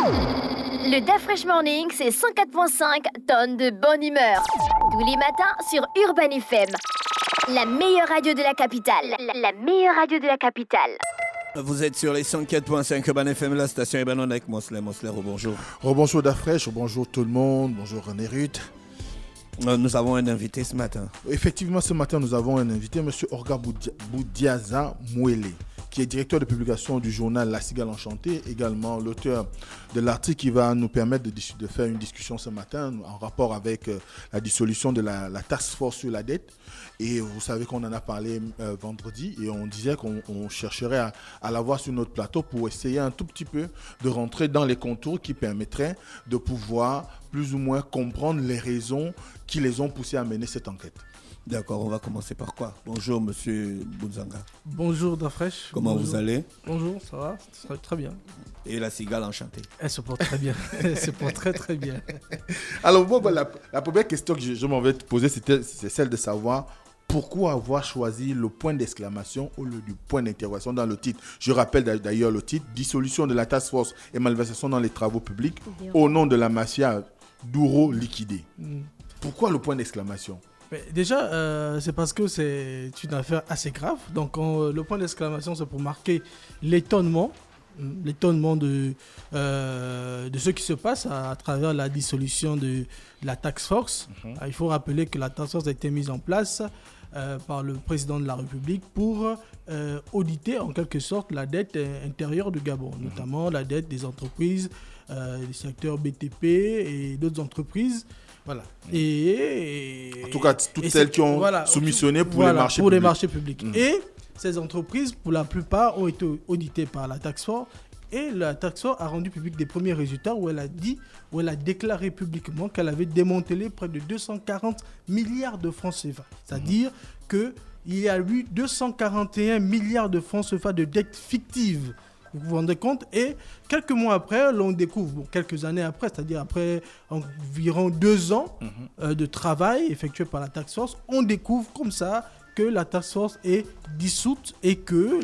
Le DaFresh Morning, c'est 104.5 tonnes de bonne humeur. Tous les matins sur Urban FM. La meilleure radio de la capitale. La meilleure radio de la capitale. Vous êtes sur les 104.5 Urban FM, la station Urban avec Mosley. Mosley, bonjour. Rebonjour DaFresh, bonjour tout le monde, bonjour René Ruth. Nous avons un invité ce matin. Effectivement, ce matin, nous avons un invité, M. Orga Boudiaza Mouele, qui est directeur de publication du journal La Cigale Enchantée, également l'auteur de l'article qui va nous permettre de faire une discussion ce matin en rapport avec la dissolution de la task force sur la dette. Et vous savez qu'on en a parlé vendredi et on disait qu'on chercherait à l'avoir sur notre plateau pour essayer un tout petit peu de rentrer dans les contours qui permettraient de pouvoir plus ou moins comprendre les raisons qui les ont poussés à mener cette enquête. D'accord, on va commencer par quoi? Bonjour Monsieur Bouzanga. Bonjour DaFresh. Comment Bonjour. vous allez? Bonjour, ça va très bien. Et la Cigale Enchantée? Elle se porte très bien. Elle se porte très bien. Alors moi, la première question que je m'en vais te poser, c'est celle de savoir pourquoi avoir choisi le point d'exclamation au lieu du point d'interrogation dans le titre. Je rappelle d'ailleurs le titre, dissolution de la task force et malversation dans les travaux publics au nom de la mafia Douro liquidée. Pourquoi le point d'exclamation? Mais déjà, c'est parce que c'est une affaire assez grave. Donc, le point d'exclamation, c'est pour marquer l'étonnement de ce qui se passe à travers la dissolution de la task force. Il faut rappeler que la task force a été mise en place par le président de la République pour auditer en quelque sorte la dette intérieure du Gabon, notamment la dette des entreprises, des secteurs BTP et d'autres entreprises. Voilà. En tout cas, toutes celles qui ont soumissionné pour les marchés publics. Et ces entreprises, pour la plupart, ont été auditées par la task force. Et la task force a rendu public des premiers résultats où elle a déclaré publiquement qu'elle avait démantelé près de 240 milliards de francs CFA. C'est-à-dire qu'il y a eu 241 milliards de francs CFA de dettes fictives. Vous vous rendez compte? Et quelques mois après, l'on découvre, quelques années après, c'est-à-dire après environ 2 ans de travail effectué par la task force, on découvre comme ça que la task force est dissoute et que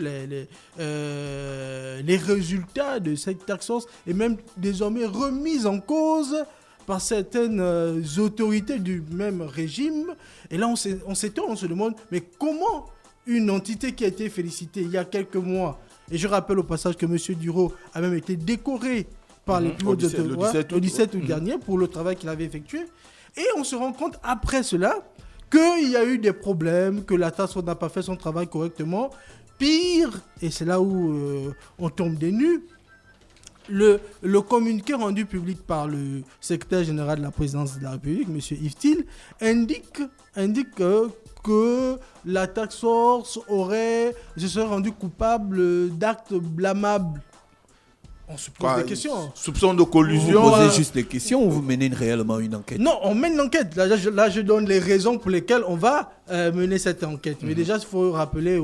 les résultats de cette task force est même désormais remis en cause par certaines autorités du même régime. Et là, on s'étonne, on se demande, mais comment une entité qui a été félicitée il y a quelques mois, et je rappelle au passage que M. Duro a même été décoré par les plus hautes autorités le 17 août dernier pour le travail qu'il avait effectué, et on se rend compte après cela qu'il y a eu des problèmes, que la task force n'a pas fait son travail correctement. Pire, et c'est là où on tombe des nues, le communiqué rendu public par le secrétaire général de la présidence de la République, M. Yves Thiel, indique que la task force se serait rendue coupable d'actes blâmables. On se pose des questions. Soupçon de collusion. Vous posez juste des questions ou vous menez réellement une enquête? Non, on mène l'enquête. Là, je donne les raisons pour lesquelles on va mener cette enquête. Mais déjà, il faut rappeler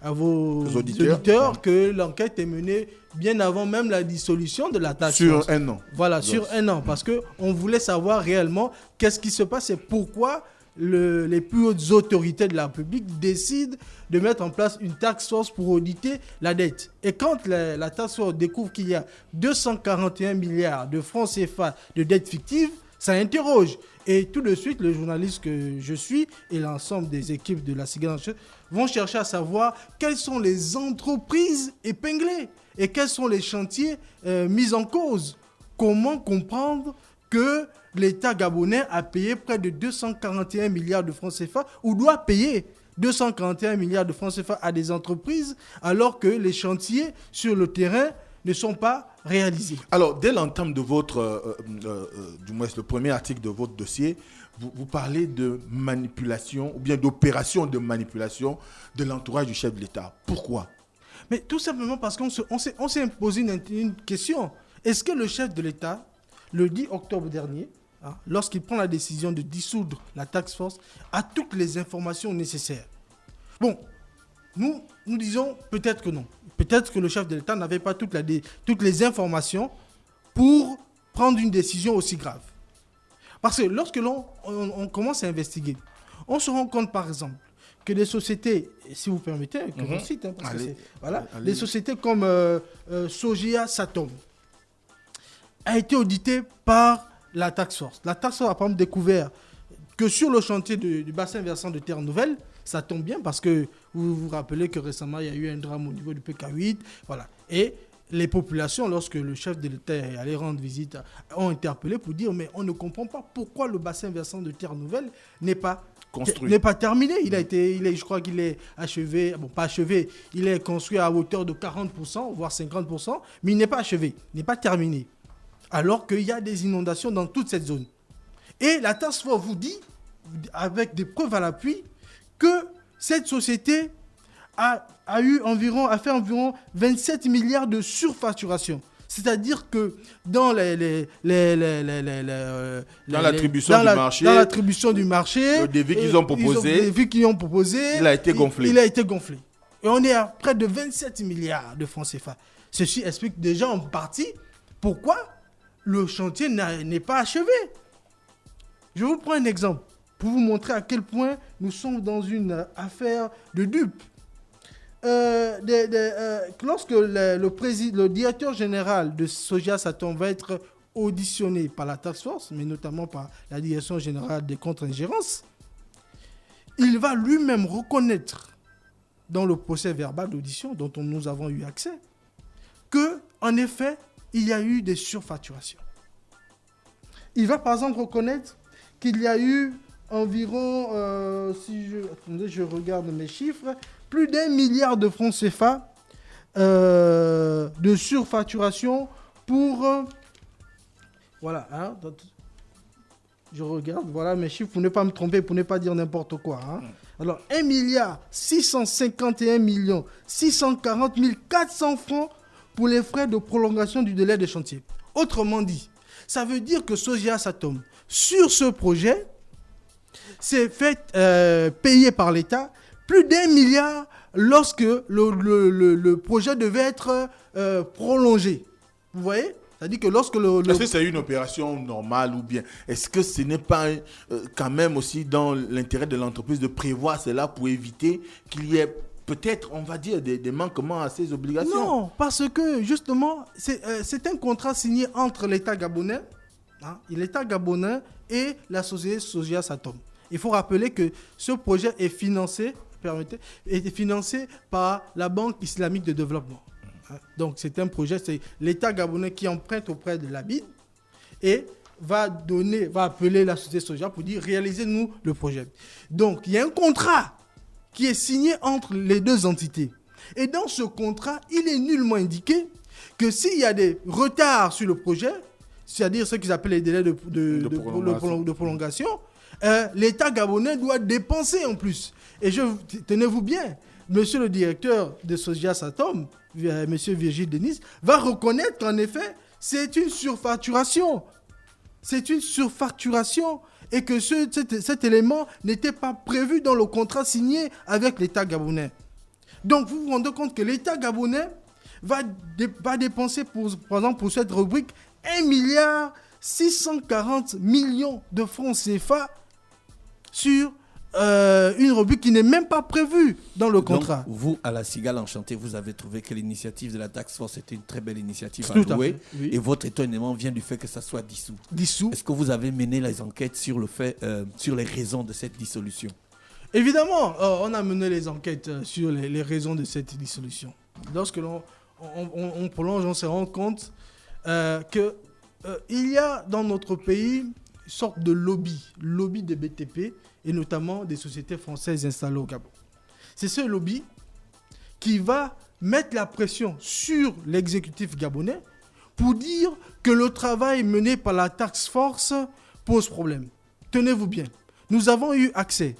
à vos auditeurs que l'enquête est menée bien avant même la dissolution de la task force. Sur un an. Voilà, sur un an. Parce qu'on voulait savoir réellement qu'est-ce qui se passe et pourquoi les plus hautes autorités de la République décident de mettre en place une task force pour auditer la dette. Et quand la task force découvre qu'il y a 241 milliards de francs CFA de dettes fictives, ça interroge. Et tout de suite, le journaliste que je suis et l'ensemble des équipes de la Cigale Enchantée vont chercher à savoir quelles sont les entreprises épinglées et quels sont les chantiers mis en cause. Comment comprendre que l'État gabonais a payé près de 241 milliards de francs CFA ou doit payer 241 milliards de francs CFA à des entreprises alors que les chantiers sur le terrain ne sont pas réalisés. Alors, dès l'entame de votre, du moins le premier article de votre dossier, vous parlez de manipulation ou bien d'opération de manipulation de l'entourage du chef de l'État. Pourquoi? Mais tout simplement parce qu'on s'est posé une question. Est-ce que le chef de l'État, le 10 octobre dernier, lorsqu'il prend la décision de dissoudre la task force, a toutes les informations nécessaires? Bon, nous disons peut-être que non. Peut-être que le chef de l'État n'avait pas toutes les informations pour prendre une décision aussi grave. Parce que lorsque on commence à investiguer, on se rend compte par exemple que des sociétés, si vous permettez, que je cite, parce que des sociétés comme Sogea Satom, a été audité par la Task Force. La Task Force a par exemple découvert que sur le chantier du bassin versant de Terre Nouvelle, ça tombe bien parce que vous vous rappelez que récemment, il y a eu un drame au niveau du PK8. Voilà. Et les populations, lorsque le chef de l'État est allé rendre visite, ont interpellé pour dire mais on ne comprend pas pourquoi le bassin versant de Terre Nouvelle n'est pas terminé. Je crois qu'il est achevé, bon pas achevé, il est construit à hauteur de 40%, voire 50%, mais il n'est pas achevé, il n'est pas terminé. Alors qu'il y a des inondations dans toute cette zone. Et la Task Force vous dit, avec des preuves à l'appui, que cette société a fait environ 27 milliards de surfacturation. C'est-à-dire que dans l'attribution du marché, le devis qu'ils ont proposé, il a été gonflé. Et on est à près de 27 milliards de francs CFA. Ceci explique déjà en partie pourquoi le chantier n'est pas achevé. Je vous prends un exemple pour vous montrer à quel point nous sommes dans une affaire de dupes. Lorsque le directeur général de Soja Satom va être auditionné par la Task Force, mais notamment par la direction générale des contre-ingérences, il va lui-même reconnaître dans le procès verbal d'audition dont nous avons eu accès que, en effet, il y a eu des surfacturations. Il va par exemple reconnaître qu'il y a eu environ, attendez, je regarde mes chiffres, plus d'1 milliard de francs CFA de surfacturation pour... voilà, hein, je regarde, voilà mes chiffres pour ne pas me tromper, pour ne pas dire n'importe quoi. Hein. Alors, 1 milliard 651 millions 640 400 francs pour les frais de prolongation du délai de chantier. Autrement dit, ça veut dire que Soja Satom, sur ce projet, s'est fait payer par l'État plus d'1 milliard lorsque le projet devait être prolongé. Vous voyez ? C'est-à-dire que lorsque Est-ce que c'est une opération normale ou bien est-ce que ce n'est pas quand même aussi dans l'intérêt de l'entreprise de prévoir cela pour éviter qu'il y ait peut-être, on va dire, des manquements à ces obligations? Non, parce que justement, c'est un contrat signé entre l'État gabonais, et la société Soja Satom. Il faut rappeler que ce projet est financé par la Banque islamique de développement. Donc c'est un projet, c'est l'État gabonais qui emprunte auprès de la BID et va appeler la société Soja pour dire réalisez-nous le projet. Donc il y a un contrat qui est signé entre les deux entités. Et dans ce contrat, il est nullement indiqué que s'il y a des retards sur le projet, c'est-à-dire ce qu'ils appellent les délais de prolongation, l'État gabonais doit dépenser en plus. Et tenez-vous bien, monsieur le directeur de Soja Satom, monsieur Virgile Denis, va reconnaître qu'en effet, c'est une surfacturation. C'est une surfacturation et que cet élément n'était pas prévu dans le contrat signé avec l'État gabonais. Donc, vous vous rendez compte que l'État gabonais va dépenser, par exemple, pour cette rubrique, 1 milliard 640 millions de francs CFA sur une rubrique qui n'est même pas prévue dans le contrat. Donc, vous, à la Cigale Enchantée, vous avez trouvé que l'initiative de la Task Force était une très belle initiative à louer. Oui. Et votre étonnement vient du fait que ça soit dissous. Est-ce que vous avez mené les enquêtes sur les raisons de cette dissolution? Évidemment, on a mené les enquêtes sur les raisons de cette dissolution. Lorsque on prolonge, on se rend compte qu'il y a dans notre pays une sorte de lobby des BTP et notamment des sociétés françaises installées au Gabon. C'est ce lobby qui va mettre la pression sur l'exécutif gabonais pour dire que le travail mené par la Task Force pose problème. Tenez-vous bien, nous avons eu accès,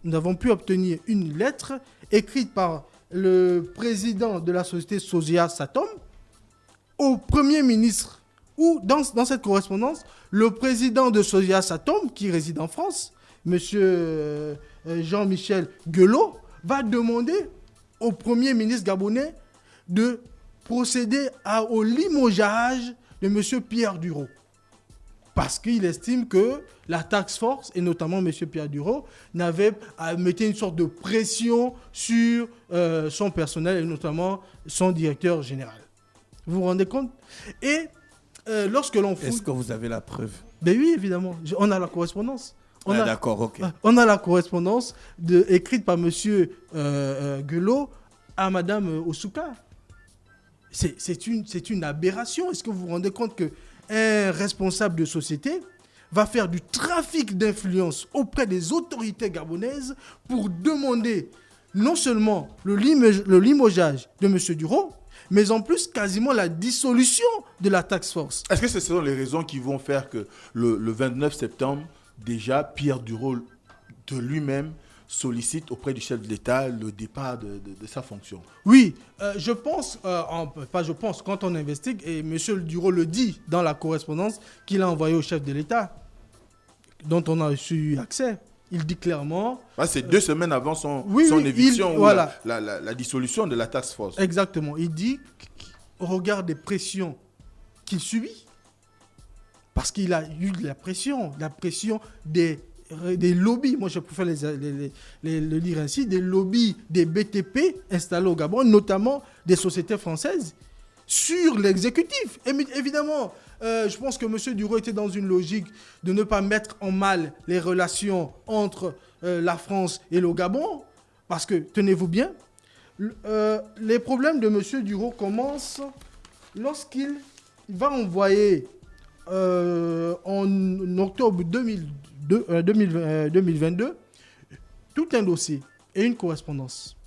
nous avons pu obtenir une lettre écrite par le président de la société Soja Satom au Premier ministre, où dans cette correspondance, le président de Soja Satom, qui réside en France, monsieur Jean-Michel Guelot, va demander au Premier ministre gabonais de procéder au limogeage de monsieur Pierre Dureau. Parce qu'il estime que la Task Force, et notamment M. Pierre Dureau, mettait une sorte de pression sur son personnel, et notamment son directeur général. Vous vous rendez compte? Et lorsque l'on fouille... Est-ce que vous avez la preuve? Ben oui, évidemment. On a la correspondance. D'accord, ok. On a la correspondance écrite par M. Guelot à Mme Osuka. C'est une aberration. Est-ce que vous vous rendez compte qu'un responsable de société va faire du trafic d'influence auprès des autorités gabonaises pour demander non seulement le limogeage de M. Duro, mais en plus quasiment la dissolution de la task force? Est-ce que ce sont les raisons qui vont faire que le 29 septembre, déjà, Pierre Duro de lui-même sollicite auprès du chef de l'État le départ de sa fonction? Oui, quand on investigue, et M. Duro le dit dans la correspondance qu'il a envoyée au chef de l'État, dont on a eu accès, il dit clairement... c'est 2 semaines avant son éviction, voilà. la dissolution de la task force. Exactement, il dit au regard des pressions qu'il subit, parce qu'il a eu de la pression des lobbies, moi je préfère le dire ainsi, des lobbies des BTP installés au Gabon, notamment des sociétés françaises, sur l'exécutif. Et évidemment, je pense que M. Duro était dans une logique de ne pas mettre en mal les relations entre la France et le Gabon, parce que, tenez-vous bien, les problèmes de M. Duro commencent lorsqu'il va envoyer en octobre 2022 tout un dossier et une correspondance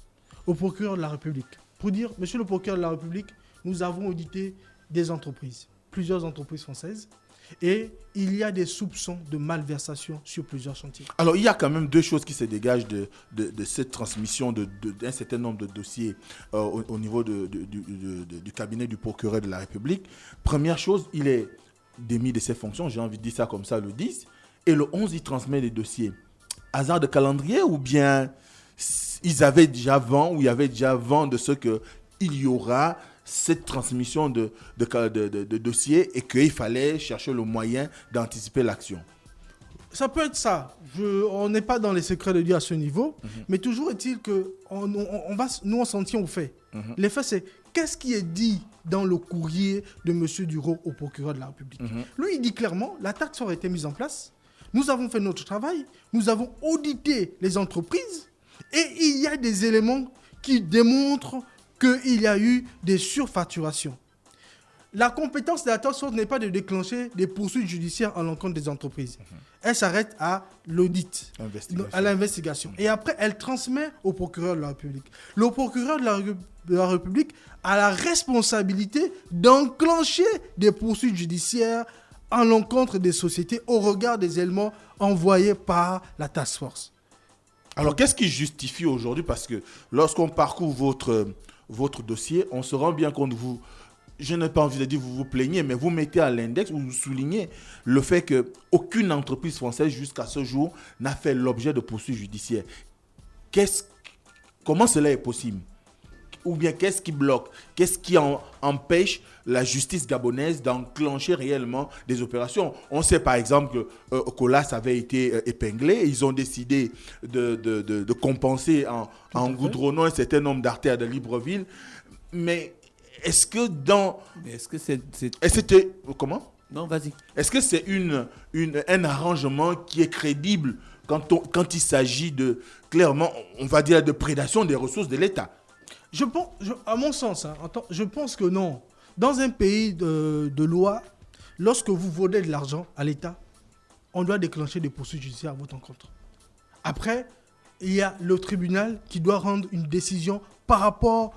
au procureur de la République pour dire: Monsieur le procureur de la République, nous avons audité des entreprises, plusieurs entreprises françaises, et il y a des soupçons de malversation sur plusieurs chantiers. Alors, il y a quand même 2 choses qui se dégagent de cette transmission d'un certain nombre de dossiers au niveau du cabinet du procureur de la République. Première chose, il est démis de ses fonctions, j'ai envie de dire ça comme ça le 10, et le 11, il transmet les dossiers. Hasard de calendrier, ou bien ils avaient déjà vent, ou il y avait déjà vent de ce qu'il y aura cette transmission de dossiers et qu'il fallait chercher le moyen d'anticiper l'action? Ça peut être ça. On n'est pas dans les secrets de Dieu à ce niveau, mais toujours est-il que nous on s'en tient aux faits. Les faits, c'est qu'est-ce qui est dit dans le courrier de M. Duro au procureur de la République. Lui, il dit clairement, la taxe aurait été mise en place, nous avons fait notre travail, nous avons audité les entreprises, et il y a des éléments qui démontrent qu'il y a eu des surfacturations. La compétence de la task force n'est pas de déclencher des poursuites judiciaires à l'encontre des entreprises. Elle s'arrête à l'audit, à l'investigation. Et après, elle transmet au procureur de la République. Le procureur de la République a la responsabilité d'enclencher des poursuites judiciaires à l'encontre des sociétés au regard des éléments envoyés par la task force. Alors, qu'est-ce qui justifie aujourd'hui? Parce que lorsqu'on parcourt votre dossier, on se rend bien compte, je n'ai pas envie de dire vous vous plaignez, mais vous mettez à l'index ou vous soulignez le fait qu'aucune entreprise française jusqu'à ce jour n'a fait l'objet de poursuites judiciaires. Comment cela est possible? Ou bien qu'est-ce qui bloque? Qu'est-ce qui empêche la justice gabonaise d'enclencher réellement des opérations? On sait par exemple que Colas avait été épinglé et ils ont décidé de compenser en goudronnant un certain nombre d'artères de Libreville. Mais est-ce que c'était... Comment? Non, vas-y. Est-ce que c'est un arrangement qui est crédible quand il s'agit clairement, on va dire, de prédation des ressources de l'État? À mon sens, je pense que non. Dans un pays de loi, lorsque vous volez de l'argent à l'État, on doit déclencher des poursuites judiciaires à votre encontre. Après, il y a le tribunal qui doit rendre une décision par rapport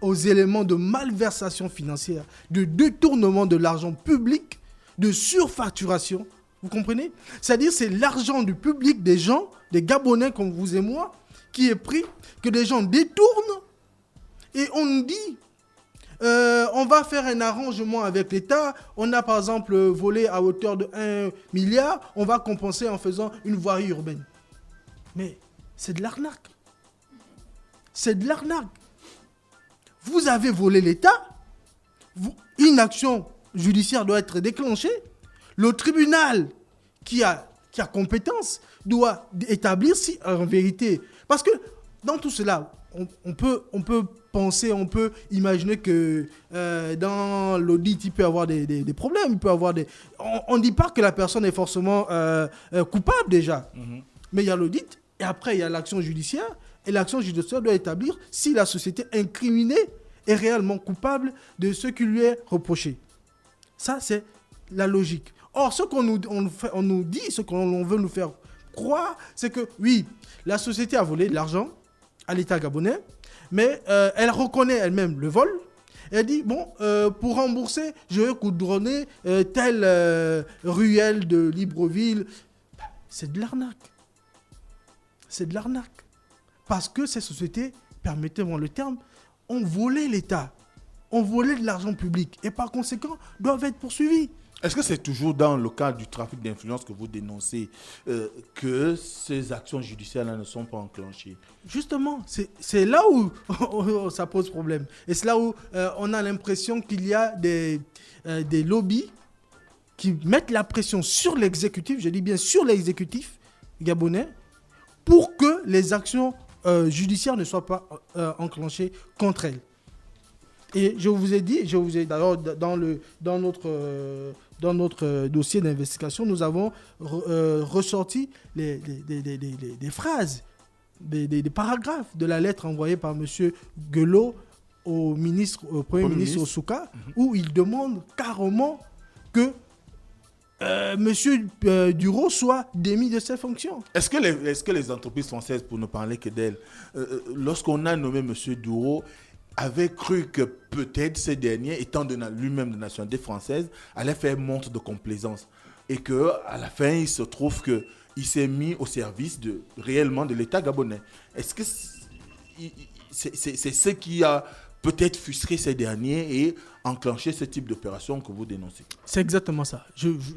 aux éléments de malversation financière, de détournement de l'argent public, de surfacturation. Vous comprenez? C'est-à-dire c'est l'argent du public des gens, des Gabonais comme vous et moi, qui est pris, que des gens détournent. Et on nous dit, on va faire un arrangement avec l'État. On a par exemple volé à hauteur de 1 milliard. On va compenser en faisant une voirie urbaine. Mais c'est de l'arnaque. C'est de l'arnaque. Vous avez volé l'État. Une action judiciaire doit être déclenchée. Le tribunal qui a compétence doit établir si en vérité... Parce que dans tout cela, on peut penser, on peut imaginer que dans l'audit, il peut y avoir des problèmes, il peut avoir on ne dit pas que la personne est forcément coupable déjà, mais il y a l'audit, et après il y a l'action judiciaire, et l'action judiciaire doit établir si la société incriminée est réellement coupable de ce qui lui est reproché. Ça, c'est la logique. Or, ce qu'on nous dit, ce qu'on veut nous faire croire, c'est que oui, la société a volé de l'argent à l'État gabonais, mais elle reconnaît elle-même le vol. Elle dit, bon, pour rembourser, je vais goudronner telle ruelle de Libreville. C'est de l'arnaque. C'est de l'arnaque. Parce que ces sociétés, permettez-moi le terme, ont volé l'État, ont volé de l'argent public et par conséquent doivent être poursuivis. Est-ce que c'est toujours dans le cadre du trafic d'influence que vous dénoncez que ces actions judiciaires-là ne sont pas enclenchées? Justement, c'est là où ça pose problème. Et c'est là où on a l'impression qu'il y a des lobbies qui mettent la pression sur l'exécutif, je dis bien sur l'exécutif gabonais, pour que les actions judiciaires ne soient pas enclenchées contre elles. Et je vous ai dit, d'ailleurs dans notre dossier d'investigation, nous avons ressorti des phrases, des paragraphes de la lettre envoyée par M. Guelot au Premier ministre Osouka, où il demande carrément que M. Duro soit démis de ses fonctions. Est-ce que les entreprises françaises, pour ne parler que d'elles, lorsqu'on a nommé M. Duro, avait cru que peut-être ces derniers, étant lui-même de nationalité française, allaient faire montre de complaisance et qu'à la fin, il se trouve qu'il s'est mis au service réellement de l'État gabonais. Est-ce que c'est ce qui a peut-être frustré ces derniers et enclenché ce type d'opération que vous dénoncez? C'est exactement ça.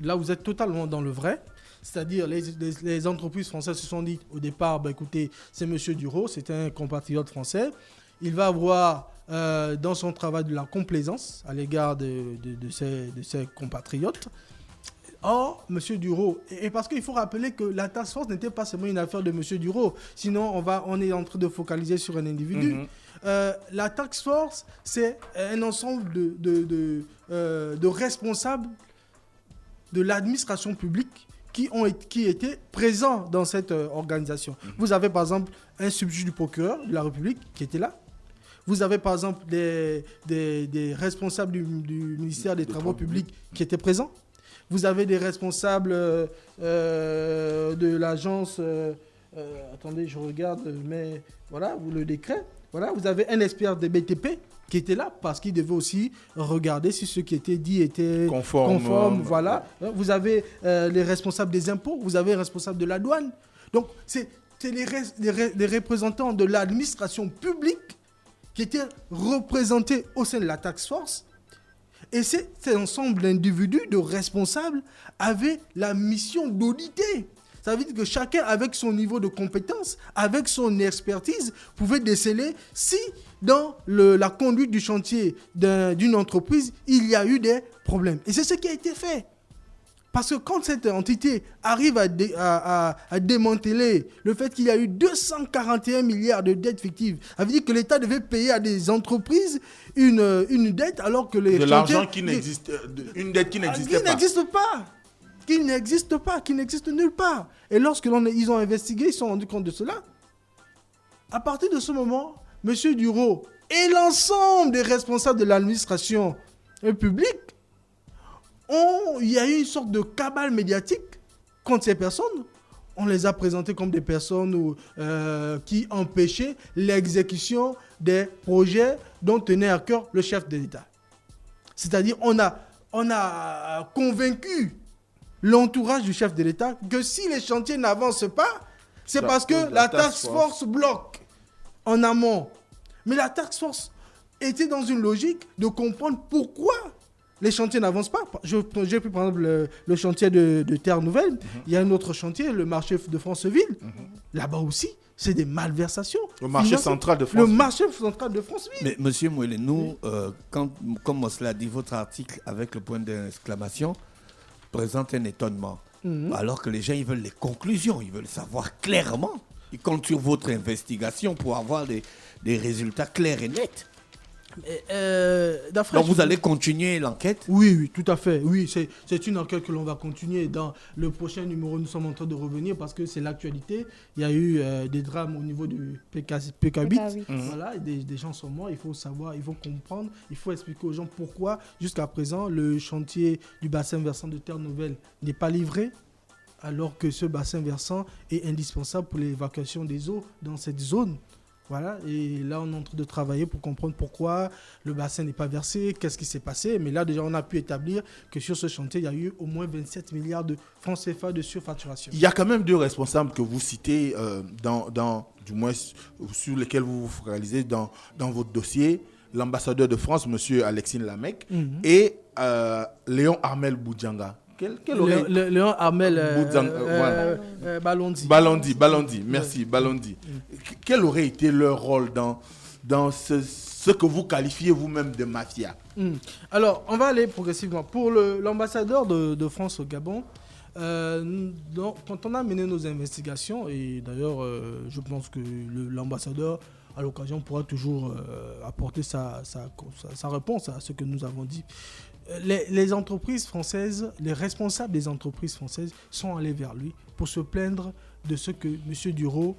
Là, vous êtes totalement dans le vrai. C'est-à-dire, les entreprises françaises se sont dit au départ, écoutez, c'est M. Duro, c'est un compatriote français. Il va avoir dans son travail de la complaisance à l'égard de ses compatriotes. Or, M. Duro, et parce qu'il faut rappeler que la task force n'était pas seulement une affaire de M. Duro, sinon on est en train de focaliser sur un individu. La task force, c'est un ensemble de responsables de l'administration publique qui étaient présents dans cette organisation. Vous avez par exemple un subjuge du procureur de la République qui était là. Vous avez par exemple des responsables du ministère des Travaux publics qui étaient présents. Vous avez des responsables de l'agence... attendez, je regarde, mais voilà, le décret. Voilà, vous avez un expert des BTP qui était là parce qu'il devait aussi regarder si ce qui était dit était conforme. Voilà. Vous avez les responsables des impôts, vous avez les responsables de la douane. Donc, c'est les représentants de l'administration publique qui étaient représentés au sein de la task force. Et cet ensemble d'individus, de responsables, avaient la mission d'auditer. Ça veut dire que chacun, avec son niveau de compétence, avec son expertise, pouvait déceler si, dans la conduite du chantier d'une entreprise, il y a eu des problèmes. Et c'est ce qui a été fait. Parce que quand cette entité arrive à démanteler le fait qu'il y a eu 241 milliards de dettes fictives, ça veut dire que l'État devait payer à des entreprises une dette alors que les... De l'argent qui n'existe... Une dette qui n'existait pas. Qui n'existe nulle part. Et lorsque ils ont investigué, ils se sont rendus compte de cela. À partir de ce moment, M. Duro et l'ensemble des responsables de l'administration publique, il y a eu une sorte de cabale médiatique contre ces personnes. On les a présentées comme des personnes qui empêchaient l'exécution des projets dont tenait à cœur le chef de l'État. C'est-à-dire, on a convaincu l'entourage du chef de l'État que si les chantiers n'avancent pas, c'est parce que la task force bloque en amont. Mais la task force était dans une logique de comprendre pourquoi les chantiers n'avancent pas. J'ai pris par exemple le chantier de Terre Nouvelle. Il y a un autre chantier, le marché de Franceville. Là-bas aussi, c'est des malversations. Le marché central de Franceville. Le marché central de Franceville. Mais monsieur Mouélé, nous, comme cela dit, votre article avec le point d'exclamation présente un étonnement. Alors que les gens, ils veulent les conclusions, ils veulent savoir clairement Il compte sur votre investigation pour avoir des résultats clairs et nets. Donc vous allez continuer l'enquête? Oui, tout à fait. Oui, c'est une enquête que l'on va continuer. Dans le prochain numéro, nous sommes en train de revenir parce que c'est l'actualité. Il y a eu des drames au niveau du PK8. Voilà, des gens sont morts. Il faut savoir, il faut comprendre, il faut expliquer aux gens pourquoi jusqu'à présent le chantier du bassin versant de Terre Nouvelle n'est pas livré, alors que ce bassin versant est indispensable pour l'évacuation des eaux dans cette zone. Voilà, et là on est en train de travailler pour comprendre pourquoi le bassin n'est pas versé, qu'est-ce qui s'est passé. Mais là déjà on a pu établir que sur ce chantier, il y a eu au moins 27 milliards de francs CFA de surfacturation. Il y a quand même 2 responsables que vous citez, du moins sur lesquels vous vous focalisez dans votre dossier. L'ambassadeur de France, M. Alexine Lamec, et Léon Armel Boudjanga. Léon Armel Balondi, merci, Balondi. Quel aurait été leur rôle dans ce que vous qualifiez vous-même de mafia? Alors, on va aller progressivement. Pour l'ambassadeur de France au Gabon, quand on a mené nos investigations, et d'ailleurs, je pense que l'ambassadeur, à l'occasion, pourra toujours apporter sa réponse à ce que nous avons dit. Les entreprises françaises, les responsables des entreprises françaises sont allés vers lui pour se plaindre de ce que M. Duro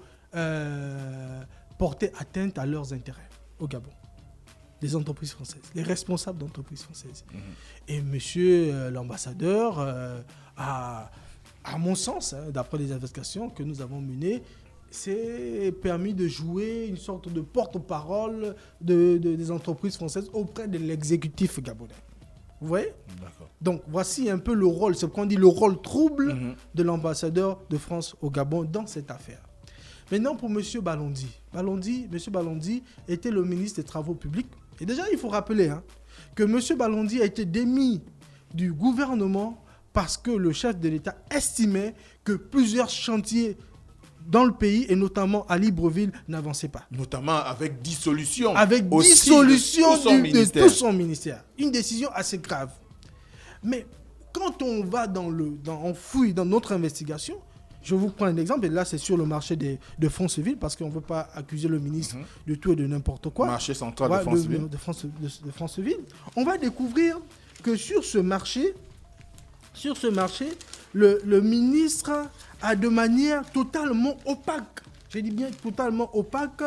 portait atteinte à leurs intérêts au Gabon. Des entreprises françaises, les responsables d'entreprises françaises. Et M. L'ambassadeur a, à mon sens, d'après les investigations que nous avons menées, s'est permis de jouer une sorte de porte-parole des entreprises françaises auprès de l'exécutif gabonais. Vous voyez? D'accord. Donc, voici un peu le rôle, c'est ce qu'on dit le rôle trouble de l'ambassadeur de France au Gabon dans cette affaire. Maintenant, pour M. Balondi. M. Balondi était le ministre des Travaux publics. Et déjà, il faut rappeler que M. Balondi a été démis du gouvernement parce que le chef de l'État estimait que plusieurs chantiers dans le pays, et notamment à Libreville, n'avançait pas. Notamment avec dissolution. Avec dissolution de tout son ministère. Une décision assez grave. Mais quand on va on fouille dans notre investigation, je vous prends un exemple, et là c'est sur le marché de Franceville, parce qu'on ne veut pas accuser le ministre de tout et de n'importe quoi. Marché central de Franceville. De Franceville. On va découvrir que sur ce marché, le ministre a de manière totalement opaque, je dis bien totalement opaque,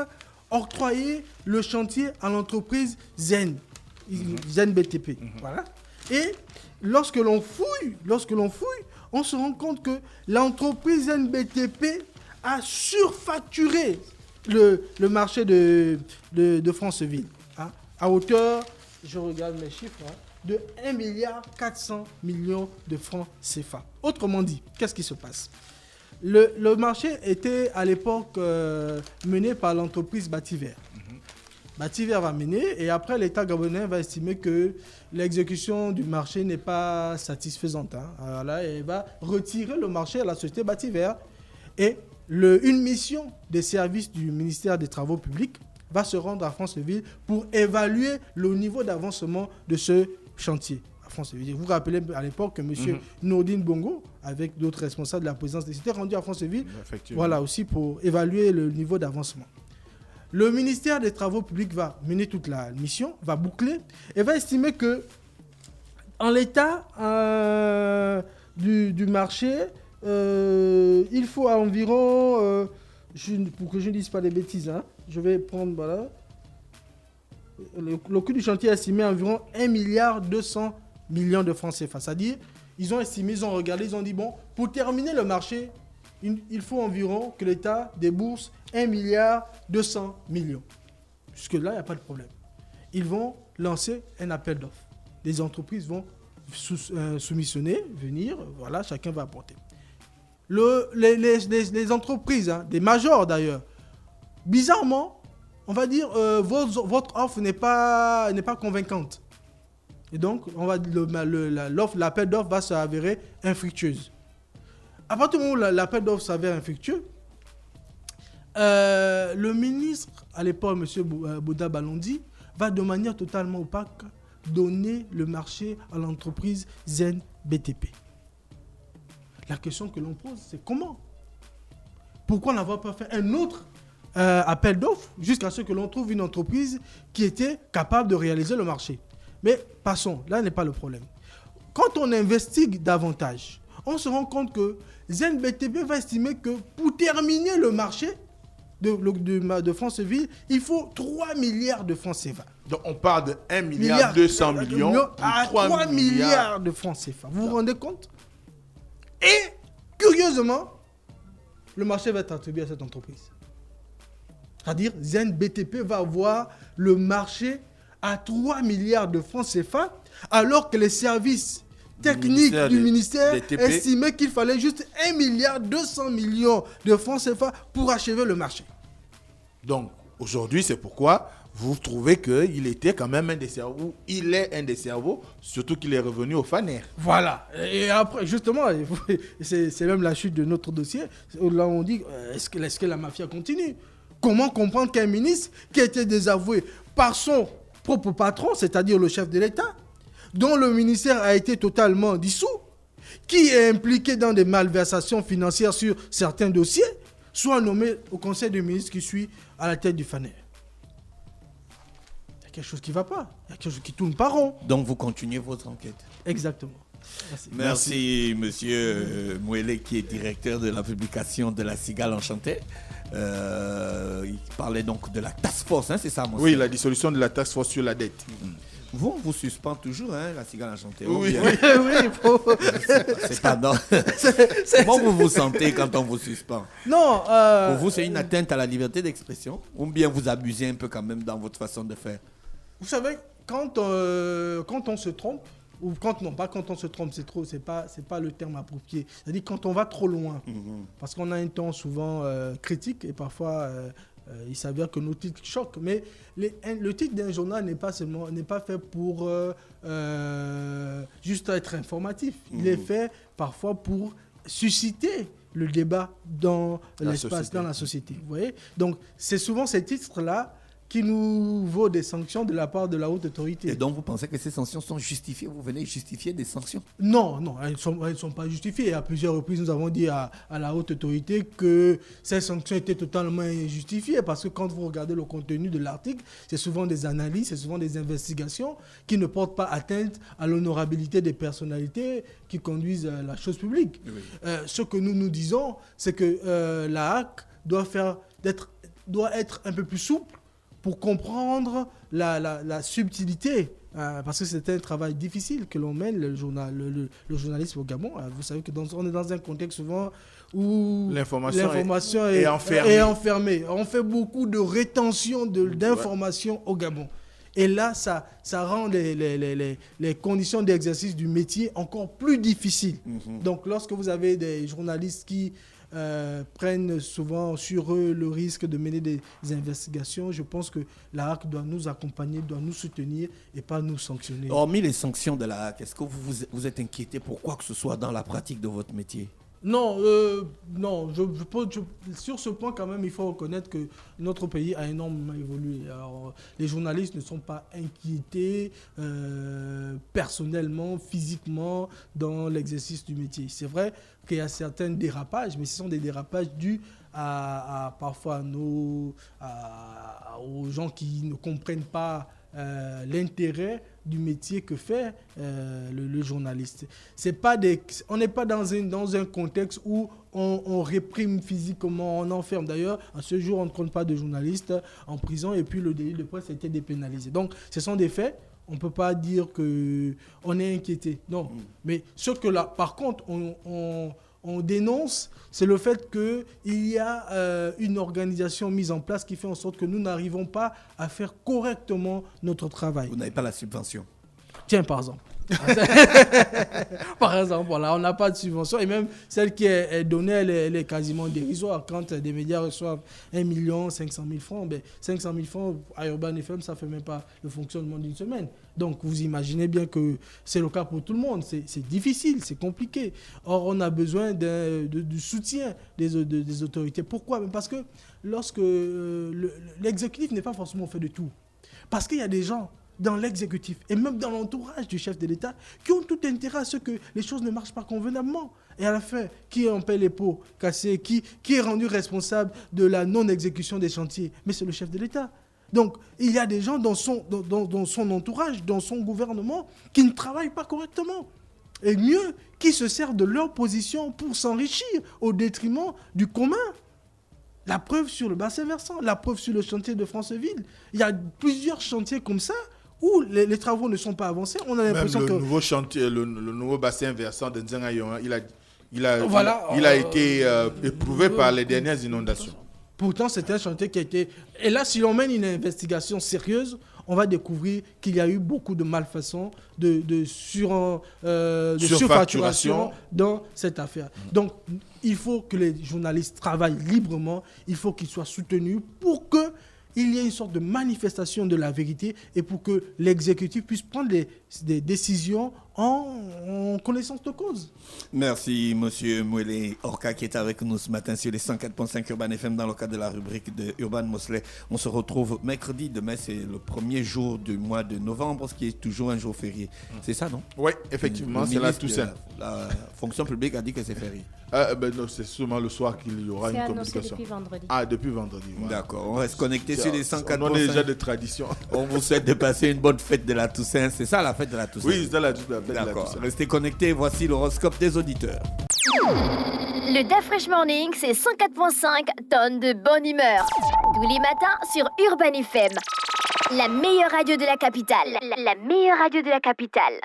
octroyé le chantier à l'entreprise Zen BTP. Voilà. Et lorsque l'on fouille, on se rend compte que l'entreprise Zen BTP a surfacturé le marché de Franceville, à hauteur, je regarde mes chiffres, de 1,4 milliard de francs CFA. Autrement dit, qu'est-ce qui se passe? Le marché était à l'époque mené par l'entreprise Bativer. Bativer va mener, et après l'État gabonais va estimer que l'exécution du marché n'est pas satisfaisante. Voilà, et va retirer le marché à la société Bativer. Et une mission des services du ministère des Travaux publics va se rendre à Franceville pour évaluer le niveau d'avancement de ce chantier. Vous vous rappelez à l'époque que M. Nourdine Bongo, avec d'autres responsables de la présidence, s'était rendu à Franceville, voilà, aussi pour évaluer le niveau d'avancement. Le ministère des Travaux publics va mener toute la mission, va boucler, et va estimer que, en l'état du marché, il faut environ, pour que je ne dise pas des bêtises, je vais prendre, voilà, le coût du chantier est estimé à environ 1,2 milliard de francs CFA. C'est-à-dire, ils ont estimé, ils ont regardé, ils ont dit, bon, pour terminer le marché, il faut environ que l'État débourse 1,2 milliard. Jusque-là, il n'y a pas de problème. Ils vont lancer un appel d'offres. Les entreprises vont soumissionner, venir, voilà, chacun va apporter. Les entreprises, des majors d'ailleurs, bizarrement, on va dire, votre offre n'est pas convaincante. Et donc, l'appel d'offres va s'avérer infructueuse. À partir du moment où l'appel d'offres s'avère infructueux, le ministre, à l'époque, M. Bouddha Balondi, va de manière totalement opaque donner le marché à l'entreprise Zen BTP. La question que l'on pose, c'est comment pourquoi n'avoir pas fait un autre appel d'offres jusqu'à ce que l'on trouve une entreprise qui était capable de réaliser le marché. Mais passons, là n'est pas le problème. Quand on investigue davantage, on se rend compte que ZNBTP va estimer que pour terminer le marché de Franceville, il faut 3 milliards de francs CFA. Donc on parle de 1 milliard 200 millions à 3 milliards de francs CFA. Vous vous rendez compte? Et curieusement, le marché va être attribué à cette entreprise. C'est-à-dire, ZNBTP va avoir le marché à 3 milliards de francs CFA, alors que les services techniques du ministère estimaient qu'il fallait juste 1 milliard 200 millions de francs CFA pour achever le marché. Donc, aujourd'hui, c'est pourquoi vous trouvez qu'il était quand même un des cerveaux, il est un des cerveaux, surtout qu'il est revenu au FANER. Voilà. Et après, justement, c'est même la chute de notre dossier. Là, on dit, est-ce que la mafia continue? Comment comprendre qu'un ministre qui a été désavoué par son propre patron, c'est-à-dire le chef de l'État, dont le ministère a été totalement dissous, qui est impliqué dans des malversations financières sur certains dossiers, soit nommé au conseil des ministres qui suit à la tête du FANER? Il y a quelque chose qui ne va pas. Il y a quelque chose qui tourne pas rond. Donc vous continuez votre enquête. Exactement. Merci, monsieur Mouélé, qui est directeur de la publication de La Cigale Enchantée. Il parlait donc de la task force, hein, c'est ça, monsieur? Oui, la dissolution de la task force sur la dette. Vous, on vous suspend toujours, hein, La Cigale Enchantée. Oui, oui, faut... C'est pas non. Comment vous vous sentez quand on vous suspend? Non. Pour vous, c'est une atteinte à la liberté d'expression? Ou bien vous abusez un peu quand même dans votre façon de faire? Vous savez, quand on se trompe, ou quand on se trompe, c'est pas le terme approprié. C'est-à-dire quand on va trop loin, parce qu'on a un ton souvent critique et parfois il s'avère que nos titres choquent. Mais le titre d'un journal n'est pas fait pour juste être informatif. Il est fait parfois pour susciter le débat dans l'espace, dans la société. Vous voyez? Donc c'est souvent ces titres-là qui nous vaut des sanctions de la part de la haute autorité. Et donc vous pensez que ces sanctions sont justifiées? Vous venez justifier des sanctions? Non, elles ne sont pas justifiées. À plusieurs reprises, nous avons dit à la haute autorité que ces sanctions étaient totalement injustifiées parce que quand vous regardez le contenu de l'article, c'est souvent des analyses, c'est souvent des investigations qui ne portent pas atteinte à l'honorabilité des personnalités qui conduisent la chose publique. Oui. Ce que nous disons, c'est que la HAC doit être un peu plus souple pour comprendre la subtilité, parce que c'est un travail difficile que l'on mène, le journalisme au Gabon. Vous savez qu'on est dans un contexte souvent où l'information est enfermée. On fait beaucoup de rétention d'informations au Gabon. Et là, ça rend les conditions d'exercice du métier encore plus difficiles. Donc, lorsque vous avez des journalistes qui prennent souvent sur eux le risque de mener des investigations, je pense que la HAC doit nous accompagner, doit nous soutenir et pas nous sanctionner. Hormis les sanctions de la HAC, est-ce que vous êtes inquiété pour quoi que ce soit dans la pratique de votre métier? Non, sur ce point quand même, il faut reconnaître que notre pays a énormément évolué. Alors, les journalistes ne sont pas inquiétés personnellement, physiquement, dans l'exercice du métier. C'est vrai qu'il y a certains dérapages, mais ce sont des dérapages dus à parfois aux gens qui ne comprennent pas l'intérêt du métier que fait le journaliste. On n'est pas dans un contexte où on réprime physiquement, on enferme. D'ailleurs, à ce jour, on ne compte pas de journalistes en prison et puis le délit de presse a été dépénalisé. Donc, ce sont des faits. On ne peut pas dire qu'on est inquiété. Non. Mais ce que là, par contre, on dénonce, c'est le fait qu'il y a une organisation mise en place qui fait en sorte que nous n'arrivons pas à faire correctement notre travail. Vous n'avez pas la subvention? Tiens, par exemple. Par exemple, voilà, on n'a pas de subvention et même celle qui est donnée, elle est quasiment dérisoire. Quand des médias reçoivent 1 500 000 francs, 500 000 francs à Urban FM, ça ne fait même pas le fonctionnement d'une semaine. Donc vous imaginez bien que c'est le cas pour tout le monde. C'est difficile, c'est compliqué. Or, on a besoin du soutien des autorités. Pourquoi? Parce que lorsque l'exécutif n'est pas forcément fait de tout. Parce qu'il y a des gens dans l'exécutif et même dans l'entourage du chef de l'État qui ont tout intérêt à ce que les choses ne marchent pas convenablement. Et à la fin, qui en paie les pots cassés, qui est rendu responsable de la non-exécution des chantiers? Mais c'est le chef de l'État. Donc, il y a des gens dans son entourage, dans son gouvernement, qui ne travaillent pas correctement. Et mieux, qui se servent de leur position pour s'enrichir au détriment du commun. La preuve sur le bassin versant, la preuve sur le chantier de Franceville. Il y a plusieurs chantiers comme ça où les travaux ne sont pas avancés. On a l'impression même que... nouveau chantier, le nouveau bassin versant de Nzengayon, il a été éprouvé par les dernières inondations. Pourtant, c'est un chantier qui a été... Et là, si l'on mène une investigation sérieuse, on va découvrir qu'il y a eu beaucoup de malfaçons, de surfacturation dans cette affaire. Donc, il faut que les journalistes travaillent librement, il faut qu'ils soient soutenus pour qu'il y ait une sorte de manifestation de la vérité et pour que l'exécutif puisse prendre des décisions en connaissance de cause. Merci, monsieur Mouélé Orca, qui est avec nous ce matin sur les 104.5 Urban FM dans le cadre de la rubrique de Urban Mosley. On se retrouve mercredi. Demain, c'est le premier jour du mois de novembre, ce qui est toujours un jour férié. C'est ça, non? Oui, effectivement, c'est la Toussaint. La fonction publique a dit que c'est férié. Non, c'est seulement le soir qu'il y aura une communication. Depuis vendredi. Depuis vendredi. Voilà. D'accord, on reste connecté sur les 104.5. On a déjà des traditions. On vous souhaite de passer une bonne fête de la Toussaint. C'est ça, la fête de la Toussaint? Oui, c'est la fête de la D'accord, Toussaint. restez connectés. Voici l'horoscope des auditeurs. Le Fresh Morning, c'est 104.5 tonnes de bonne humeur. Tous les matins sur Urban FM. La meilleure radio de la capitale. La meilleure radio de la capitale.